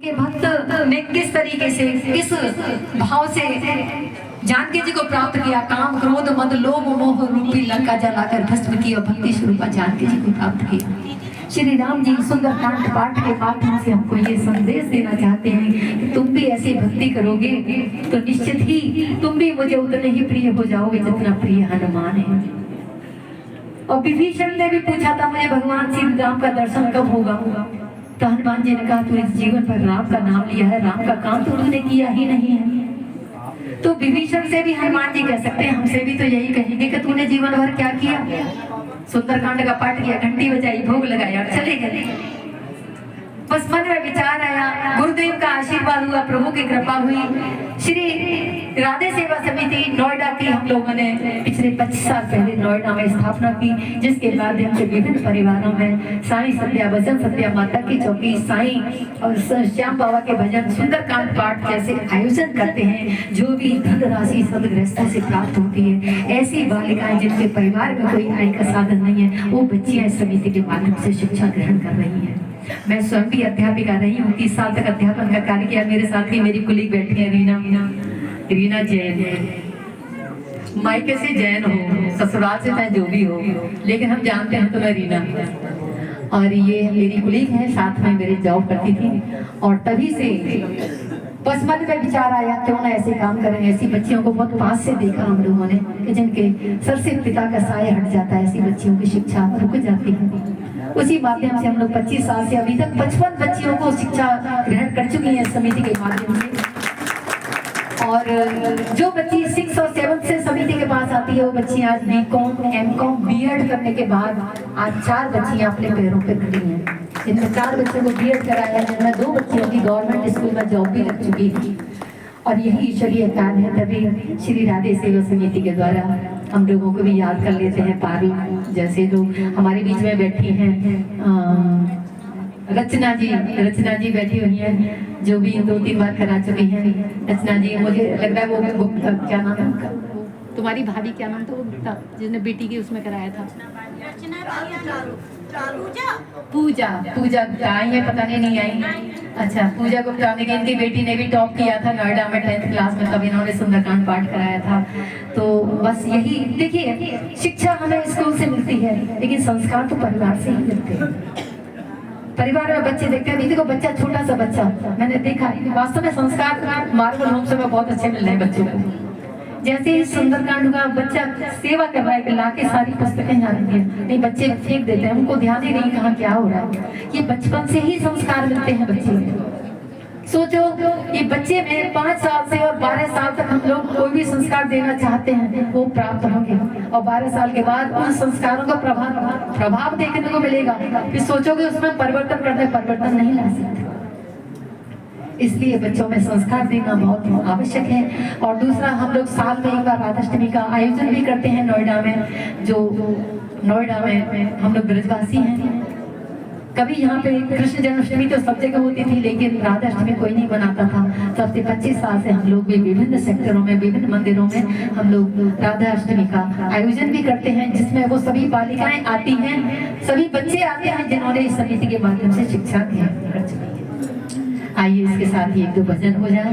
के भक्त ने किस तरीके से, किस भाव से जानकी जी को प्राप्त किया। काम क्रोध मद लोभ मोह रूपी लंका जलाकर भस्म किया, भक्ति स्वरूपा जानकी जी को प्राप्त किया। श्री राम जी सुंदरकांड पाठ के माध्यम से हमको ये संदेश देना चाहते हैं कि तुम भी ऐसी भक्ति करोगे तो निश्चित ही तुम भी मुझे उतने ही प्रिय हो जाओगे जितना प्रिय हनुमान है। और विभीषण ने भी पूछा था मुझे भगवान श्री राम का दर्शन कब होगा, तो हनुमान जी ने कहा तू इस जीवन पर राम का नाम लिया है, राम का काम तो तूने किया ही नहीं है। तो विभीषण से भी हनुमान जी कह सकते हैं, हमसे भी तो यही कहेंगे कि तूने जीवन भर क्या किया। सुंदरकांड का पाठ किया, घंटी बजाई, भोग लगाया और चले गए। बस मन में विचार आया, गुरुदेव का आशीर्वाद हुआ, प्रभु की कृपा हुई। श्री राधे सेवा समिति नोएडा की हम लोगों ने पिछले 25 साल पहले नोएडा में स्थापना की, जिसके माध्यम से विभिन्न परिवारों में साईं सत्या भजन, सत्या माता की चौकी, साईं और श्याम बाबा के भजन, सुंदरकांड पाठ जैसे आयोजन करते हैं। जो भी धन राशि सदगृहस्थों से प्राप्त होती है, ऐसी बालिकाएं जिनके परिवार में कोई आय का साधन नहीं है, वो बच्चियां इस समिति के माध्यम से शिक्षा ग्रहण कर रही है। मैं स्वयं भी अध्यापिका रही हूँ, 30 साल तक अध्यापन का कार्य किया। मेरे साथ ही मेरी कुलीग बैठी है रीना जैन है। मायके से जैन हो, ससुराल से चाहे जो भी हो, लेकिन हम जानते हैं तो मैं रीना। और ये मेरी कुलीग है, साथ में मेरी जॉब करती थी। और तभी से बस मन में विचार आया क्यों ना ऐसे काम करें। ऐसी बच्चियों को बहुत पास से देखा हम लोगों ने कि जिनके सर से पिता का साया हट जाता है, ऐसी बच्चियों की शिक्षा रुक जाती है। उसी माध्यम से हम लोग 25 साल से अभी तक 55 बच्चियों को शिक्षा ग्रहण कर चुकी हैं समिति के माध्यम से। और जो बच्ची 6 और 7 से समिति के पास आती है, वो बच्ची आज BCom, MCom, B.Ed करने के बाद आज 4 बच्चियां अपने पैरों पर खड़ी हैं। इनमें 4 बच्चों को B.Ed कराया, जिनमें 2 बच्चियों की गवर्नमेंट स्कूल में जॉब भी लग चुकी थी। और यही ईश्वरीय कार्य है। तभी श्री राधे सेवा समिति के द्वारा हम लोगों को भी याद कर लेते हैं। पारुल जैसे लोग हमारे बीच में बैठी हैं, रचना जी बैठी हुई हैं, जो भी 2-3 बार करा चुकी हैं। रचना जी, मुझे लग रहा है वो क्या नाम है उनका, तुम्हारी भाभी क्या नाम था वो गुप्ता, जिसने बेटी की उसमें कराया था? पूजा गुप्ता आई है, पता नहीं आई। अच्छा, पूजा गुप्ता ने, इनकी बेटी ने भी टॉप किया था नोएडा में 10th क्लास में, तब इन्होंने सुंदरकांड पाठ कराया था। तो बस यही देखिए, शिक्षा हमें स्कूल से मिलती है, लेकिन संस्कार तो परिवार से ही मिलते हैं। परिवार में बच्चे देखते हैं, देखो बच्चा, छोटा सा बच्चा मैंने देखा, वास्तव में संस्कार मार्बल होम से बहुत अच्छे मिल रहे हैं बच्चों को। जैसे ही सुंदरकांड का बच्चा सेवा कर रहा है, लाके सारी पुस्तकें यहाँ रखी है, नहीं बच्चे फेंक देते हैं, उनको ध्यान ही नहीं कहाँ क्या हो रहा है। ये बचपन से ही संस्कार मिलते हैं बच्चे को। सोचो, ये बच्चे में 5 साल से और 12 साल तक हम लोग कोई भी संस्कार देना चाहते हैं, वो प्राप्त होंगे। और 12 साल के बाद उन संस्कारों का प्रभाव देखने को मिलेगा। फिर सोचोगे उसमें परिवर्तन नहीं ला सकते। इसलिए बच्चों में संस्कार देना बहुत आवश्यक है। और दूसरा, हम लोग साल में एक बार राधाष्टमी का आयोजन भी करते हैं नोएडा में। जो नोएडा में हम लोग ब्रजवासी हैं, कभी यहाँ पे कृष्ण जन्माष्टमी तो सब जगह होती थी, लेकिन राधाष्टमी कोई नहीं बनाता था। तब से 25 साल से हम लोग भी विभिन्न सेक्टरों में, विभिन्न मंदिरों में हम लोग राधाष्टमी का आयोजन भी करते हैं, जिसमें वो सभी बालिकाएं आती हैं, सभी बच्चे आते हैं जिन्होंने इस समिति के माध्यम से शिक्षा ग्रहण कर चुकी है। आइए इसके साथ ही 1-2 भजन हो जाए।